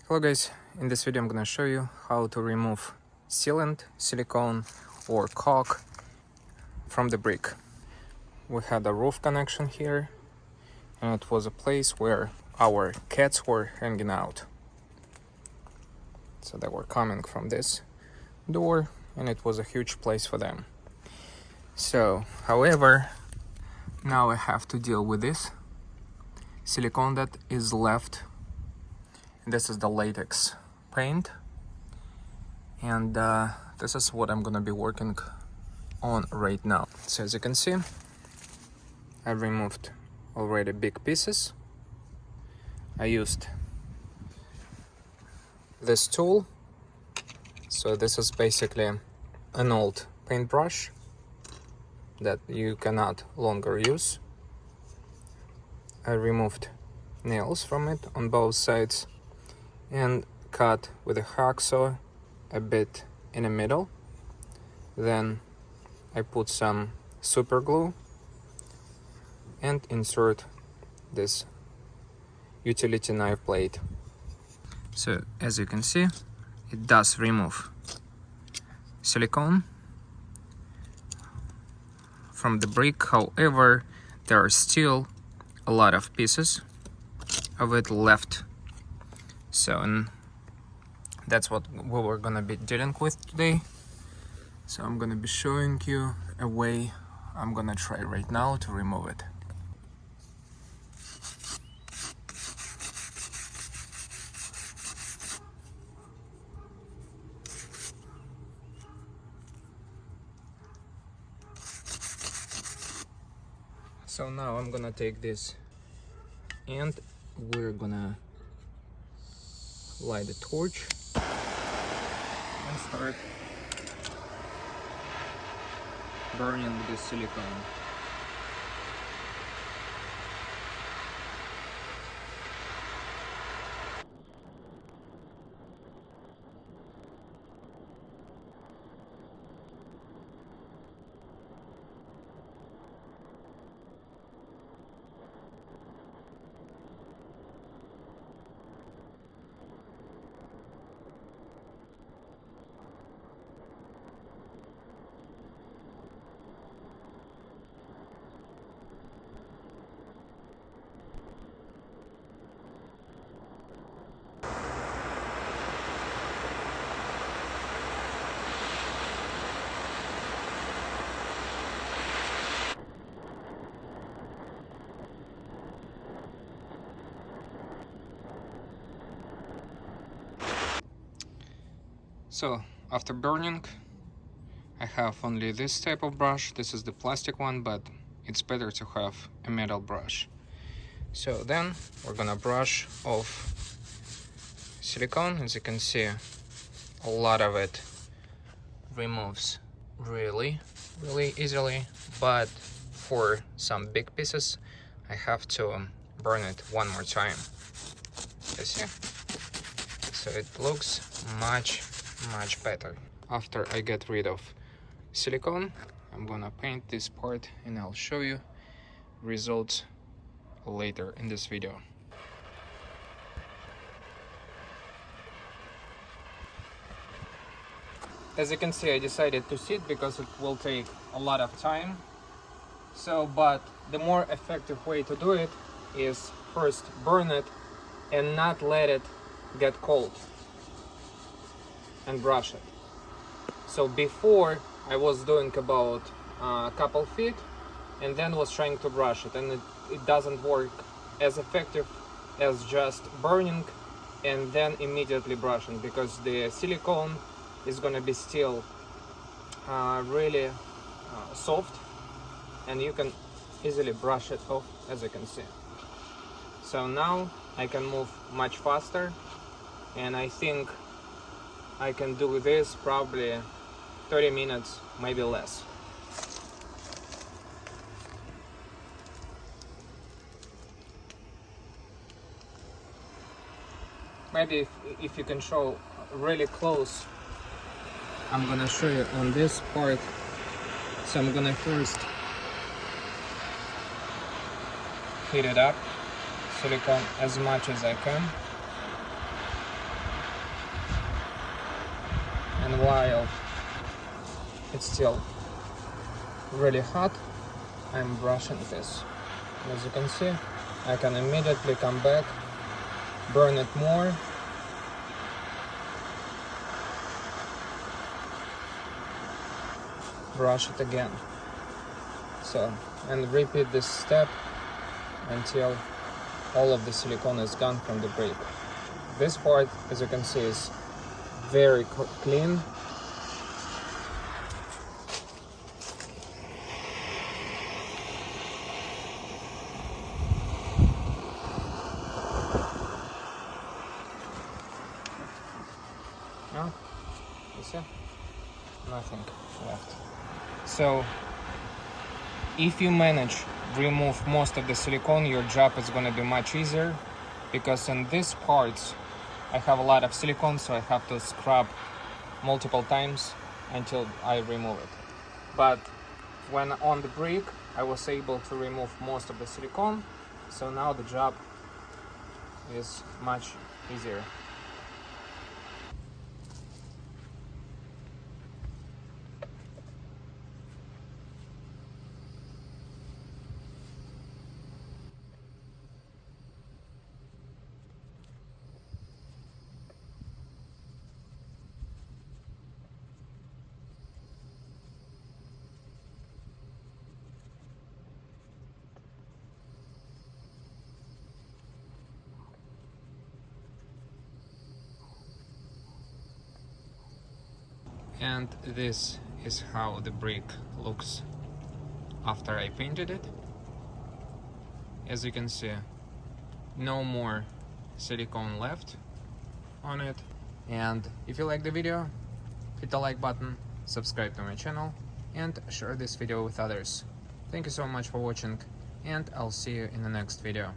Hello guys, in this video I'm gonna show you how to remove sealant, silicone or caulk from the brick. We had a roof connection here and it was a place where our cats were hanging out. So they were coming from this door and it was a huge place for them. So, however, now I have to deal with this silicone that is left. This is the latex paint, and this is what I'm gonna be working on right now. So as you can see, I removed already big pieces. I used this tool. So this is basically an old paintbrush that you cannot longer use. I removed nails from it on both sides and cut with a hacksaw a bit in the middle. Then I put some super glue and insert this utility knife blade. So as you can see, it does remove silicone from the brick. However, there are still a lot of pieces of it left. So, and that's what we were gonna be dealing with today. So I'm gonna be showing you a way I'm gonna try right now to remove it. So now I'm gonna take this and we're gonna light the torch and start burning the silicone. So after burning, I have only this type of brush. This is the plastic one, but it's better to have a metal brush. So then we're gonna brush off silicone. As you can see, a lot of it removes really easily, but for some big pieces I have to burn it one more time. You see? So it looks much better. After I get rid of silicone, I'm gonna paint this part and I'll show you results later in this video. As you can see, I decided to sit because it will take a lot of time. So, but the more effective way to do it is first burn it and not let it get cold and brush it. So before I was doing about a couple feet and then was trying to brush it, and it doesn't work as effective as just burning and then immediately brushing, because the silicone is gonna be still really soft and you can easily brush it off, as you can see. So now I can move much faster, and I think I can do this probably 30 minutes, maybe less. Maybe if you can show really close, I'm gonna show you on this part. So I'm gonna first heat it up, silicone as much as I can. and while it's still really hot, I'm brushing this. And as you can see, I can immediately come back, burn it more, brush it again. So, and repeat this step until all of the silicone is gone from the brick. This part, as you can see, is very clean. No? You see? Nothing left. So, if you manage to remove most of the silicone, your job is going to be much easier, because in these parts I have a lot of silicone, so I have to scrub multiple times until I remove it. But when on the brick, I was able to remove most of the silicone, so now the job is much easier. And this is how the brick looks after I painted it. As you can see, no more silicone left on it. And if you like the video, hit the like button, subscribe to my channel, and share this video with others. Thank you so much for watching, and I'll see you in the next video.